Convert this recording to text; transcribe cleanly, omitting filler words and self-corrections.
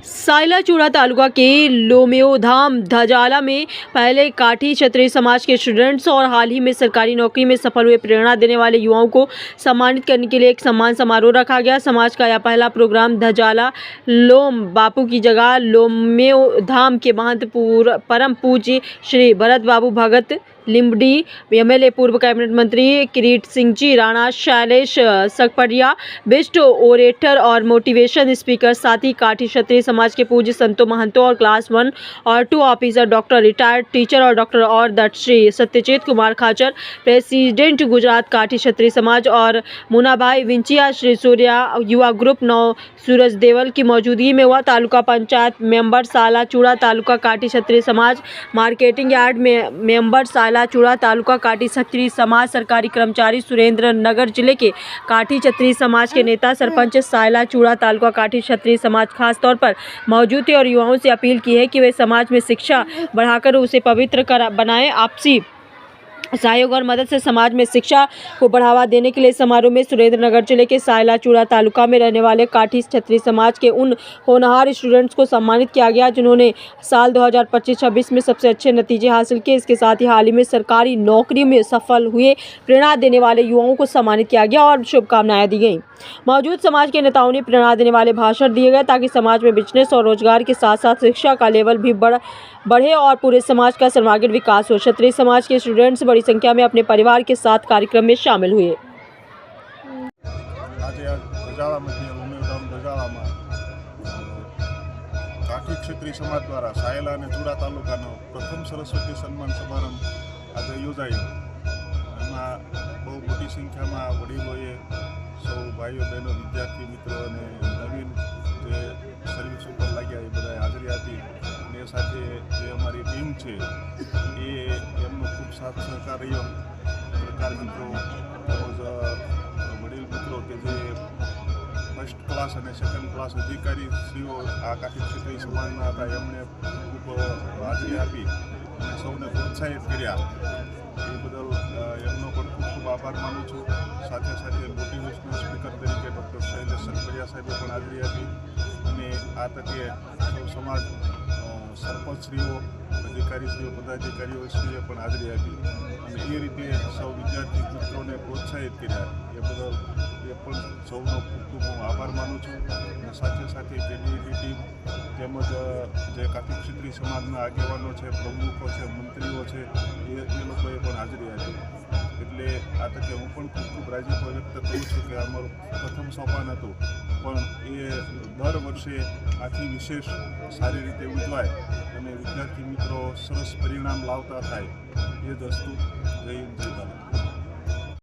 सायलाचूड़ा तालुका के लोमेओधाम धजाला में पहले काठी क्षत्रिय समाज के स्टूडेंट्स और हाल ही में सरकारी नौकरी में सफल हुए प्रेरणा देने वाले युवाओं को सम्मानित करने के लिए एक सम्मान समारोह रखा गया। समाज का यह पहला प्रोग्राम धजाला लोम बापू की जगह लोमेओधाम के महंत परम पूज्य श्री भरत बाबू भगत लिम्बडी, एमएलए पूर्व कैबिनेट मंत्री किरीट सिंह जी राणा, शैलेश सकपड़िया, बेस्ट ओरेटर और मोटिवेशन स्पीकर, साथ ही काठी क्षत्रिय समाज के पूज्य संतों महंतों और क्लास 1 और 2 ऑफिसर, डॉक्टर रिटायर्ड टीचर और डॉक्टर और दत्त श्री सत्यजीत कुमार खाचर, प्रेसिडेंट गुजरात काठी क्षत्रिय समाज, और मुनाभाई विंचिया, श्री सूर्या युवा ग्रुप 9 सूरज देवल की मौजूदगी में हुआ। तालुका पंचायत मेंबर सायलाचूड़ा तालुका काठी क्षत्रिय समाज, मार्केटिंग यार्ड में मेंबर सायलाचूड़ा तालुका काठी क्षत्रिय समाज, सरकारी कर्मचारी सुरेंद्र नगर जिले के काठी क्षत्रिय समाज के नेता, सरपंच सायलाचूड़ा तालुका काठी क्षत्रिय समाज खास तौर पर मौजूद थे और युवाओं से अपील की है कि वे समाज में शिक्षा बढ़ाकर उसे पवित्र बनाएं। आपसी सहयोग और मदद से समाज में शिक्षा को बढ़ावा देने के लिए समारोह में सुरेंद्रनगर जिले के सायलाचूड़ा तालुका में रहने वाले काठी क्षत्रिय समाज के उन होनहार स्टूडेंट्स को सम्मानित किया गया जिन्होंने साल 2025-26 में सबसे अच्छे नतीजे हासिल किए। इसके साथ ही हाल ही में सरकारी नौकरी में सफल हुए प्रेरणा देने वाले युवाओं को सम्मानित किया गया और शुभकामनाएं दी गई। मौजूद समाज के नेताओं ने प्रेरणा देने वाले भाषण दिए गए ताकि समाज में बिजनेस और रोजगार के साथ साथ शिक्षा का लेवल भी बढ़े और पूरे समाज का सर्वांगीण विकास हो। क्षत्रिय समाज के स्टूडेंट्स बड़ी संख्या में अपने परिवार के साथ कार्यक्रम में शामिल हुए। काठी क्षत्रिय समाज द्वारा सायला અને ચૂડા તાલુકાનો પ્રથમ સરસ્વતી સન્માન સમારંભ આજે યોજાયો। એમાં બહુ મોટી સંખ્યામાં વડીલોએ, સૌ ભાઈઓ બહેનો, વિદ્યાર્થી મિત્રો અને નવીન જે સર્વિસ ઉપર લાગ્યા એ બધાએ હાજરી આપી અને એ સાથે જે અમારી ટીમ છે એ એમનો ખૂબ સાથ સહકાર રહ્યો। સરકાર મિત્રો તેમજ વડીલ મિત્રો કે જે ફર્સ્ટ ક્લાસ અને સેકન્ડ ક્લાસ અધિકારી શ્રીઓ આ કાઠી ક્ષત્રિય સમાજના હતા, એમણે ખૂબ હાજરી આપી અને સૌને પ્રોત્સાહિત કર્યા। એ બદલ એમનો પણ ખૂબ ખૂબ આભાર માનું છું। સાથે સાથે મોટિવેશનલ સ્પીકર તરીકે ડૉક્ટર શૈલેષ સરપડિયા સાહેબે પણ હાજરી આપી અને આ તકે સૌ સમાજ સરપંચશ્રીઓ, અધિકારીશ્રીઓ, પદાધિકારીઓશ્રીએ પણ હાજરી આપી અને એ રીતે સૌ વિદ્યાર્થી મિત્રોને પ્રોત્સાહિત કર્યા। એ બદલ એ પણ સૌનો ખૂબ ખૂબ હું આભાર માનું છું અને સાથે સાથે કેડીએની ટીમ તેમજ જે કાઠી ક્ષત્રિય સમાજના આગેવાનો છે, પ્રમુખો છે, મંત્રીઓ છે, એ લોકોએ પણ હાજરી આપી। એટલે આ તકે હું પણ ખૂબ ખૂબ રાજીપો વ્યક્ત કરું છું કે અમારું પ્રથમ સોપાન હતું પણ એ દર વર્ષે આથી વિશેષ સારી રીતે ઉજવાય અને વિદ્યાર્થી મિત્રો સરસ પરિણામ લાવતા થાય, એ જ વસ્તુ જય હિન્દ જય ભારત।